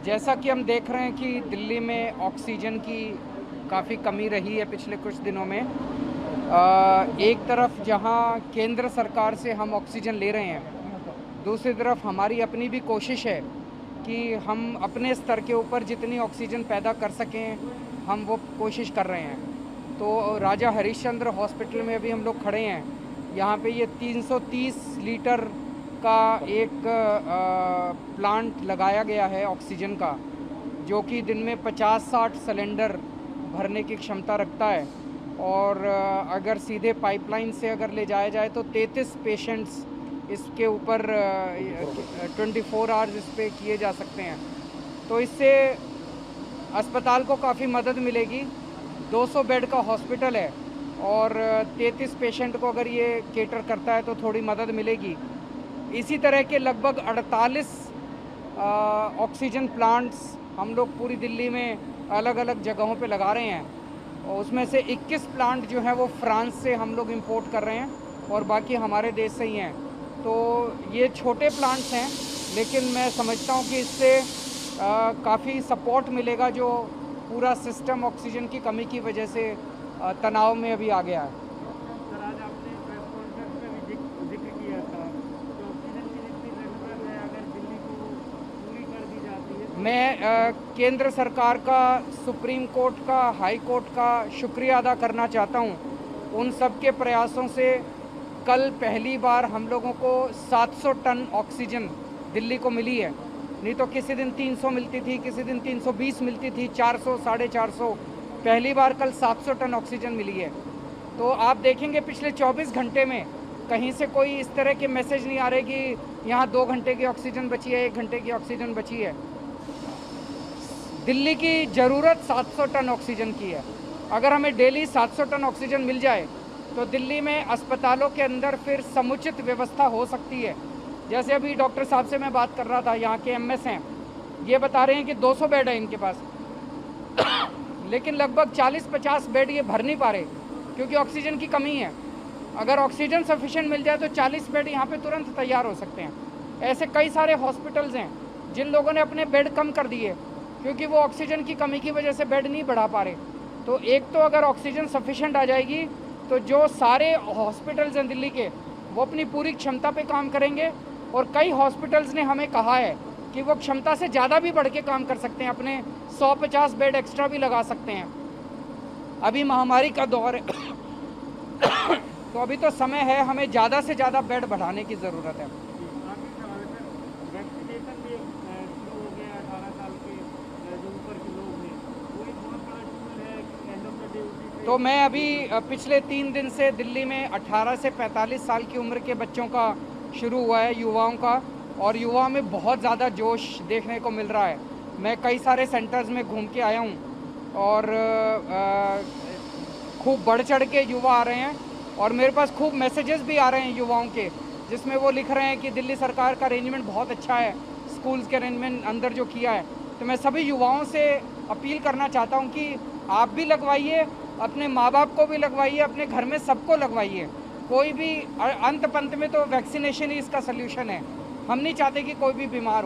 जैसा कि हम देख रहे हैं कि दिल्ली में ऑक्सीजन की काफ़ी कमी रही है पिछले कुछ दिनों में। एक तरफ जहां केंद्र सरकार से हम ऑक्सीजन ले रहे हैं, दूसरी तरफ हमारी अपनी भी कोशिश है कि हम अपने स्तर के ऊपर जितनी ऑक्सीजन पैदा कर सकें, हम वो कोशिश कर रहे हैं। तो राजा हरिश्चंद्र हॉस्पिटल में अभी हम लोग खड़े हैं। यहाँ पे ये 330 लीटर का एक प्लांट लगाया गया है ऑक्सीजन का, जो कि दिन में 50-60 सिलेंडर भरने की क्षमता रखता है। और अगर सीधे पाइपलाइन से अगर ले जाया जाए तो 33 पेशेंट्स इसके ऊपर 24 आवर्स इस पर किए जा सकते हैं। तो इससे अस्पताल को काफ़ी मदद मिलेगी। 200 बेड का हॉस्पिटल है और 33 पेशेंट को अगर ये केटर करता है तो थोड़ी मदद मिलेगी। इसी तरह के लगभग 48 ऑक्सीजन प्लांट्स हम लोग पूरी दिल्ली में अलग अलग जगहों पे लगा रहे हैं, और उसमें से 21 प्लांट जो हैं वो फ्रांस से हम लोग इंपोर्ट कर रहे हैं और बाकी हमारे देश से ही हैं। तो ये छोटे प्लांट्स हैं, लेकिन मैं समझता हूँ कि इससे काफ़ी सपोर्ट मिलेगा, जो पूरा सिस्टम ऑक्सीजन की कमी की वजह से तनाव में अभी आ गया है। सर, आज आपने प्रेस कॉन्फ्रेंस में भी जिक्र किया था कि ऑक्सीजन की जितनी ज़रूरत है अगर दिल्ली को पूरी कर दी जाती है। मैं केंद्र सरकार का, सुप्रीम कोर्ट का, हाई कोर्ट का शुक्रिया अदा करना चाहता हूँ। उन सब के प्रयासों से कल पहली बार हम लोगों को 700 टन ऑक्सीजन दिल्ली को मिली है। नहीं तो किसी दिन 300 मिलती थी, किसी दिन 320 मिलती थी, 400, 450। पहली बार कल 700 टन ऑक्सीजन मिली है। तो आप देखेंगे पिछले 24 घंटे में कहीं से कोई इस तरह के मैसेज नहीं आ रहे कि यहाँ 2 घंटे की ऑक्सीजन बची है, 1 घंटे की ऑक्सीजन बची है। दिल्ली की ज़रूरत 700 टन ऑक्सीजन की है। अगर हमें डेली 700 टन ऑक्सीजन मिल जाए तो दिल्ली में अस्पतालों के अंदर फिर समुचित व्यवस्था हो सकती है। जैसे अभी डॉक्टर साहब से मैं बात कर रहा था, यहाँ के एमएस हैं, ये बता रहे हैं कि 200 बेड है इनके पास लेकिन लगभग 40-50 बेड ये भर नहीं पा रहे क्योंकि ऑक्सीजन की कमी है। अगर ऑक्सीजन सफिशिएंट मिल जाए तो 40 बेड यहाँ पे तुरंत तैयार हो सकते हैं। ऐसे कई सारे हॉस्पिटल्स हैं जिन लोगों ने अपने बेड कम कर दिए क्योंकि वो ऑक्सीजन की कमी की वजह से बेड नहीं बढ़ा पा रहे। तो एक तो अगर ऑक्सीजन सफिशिएंट आ जाएगी तो जो सारे हॉस्पिटल्स हैं दिल्ली के, वो अपनी पूरी क्षमता पे काम करेंगे। और कई हॉस्पिटल्स ने हमें कहा है कि वो क्षमता से ज़्यादा भी बढ़ के काम कर सकते हैं, अपने 100-50 बेड एक्स्ट्रा भी लगा सकते हैं। अभी महामारी का दौर है तो अभी तो समय है, हमें ज़्यादा से ज़्यादा बेड बढ़ाने की ज़रूरत है। आखिरी सवाल है सर, वैक्सीनेशन भी शुरू हो गया है 18 साल के जो ऊपर के लोग हैं, वो एक बहुत बड़ा टूल है कि एंड ऑफ द डे उसी से। तो मैं अभी पिछले 3 दिन से दिल्ली में 18 से 45 साल की उम्र के बच्चों का शुरू हुआ है, युवाओं का, और युवाओं में बहुत ज़्यादा जोश देखने को मिल रहा है। मैं कई सारे सेंटर्स में घूम के आया हूँ और खूब बढ़ चढ़ के युवा आ रहे हैं और मेरे पास खूब मैसेजेस भी आ रहे हैं युवाओं के, जिसमें वो लिख रहे हैं कि दिल्ली सरकार का अरेंजमेंट बहुत अच्छा है, स्कूल्स के अरेंजमेंट अंदर जो किया है। तो मैं सभी युवाओं से अपील करना चाहता हूँ कि आप भी लगवाइए, अपने माँ बाप को भी लगवाइए, अपने घर में सबको लगवाइए। कोई भी अंत पंत में तो वैक्सीनेशन ही इसका सल्यूशन है। हम नहीं चाहते कि कोई भी बीमार हो।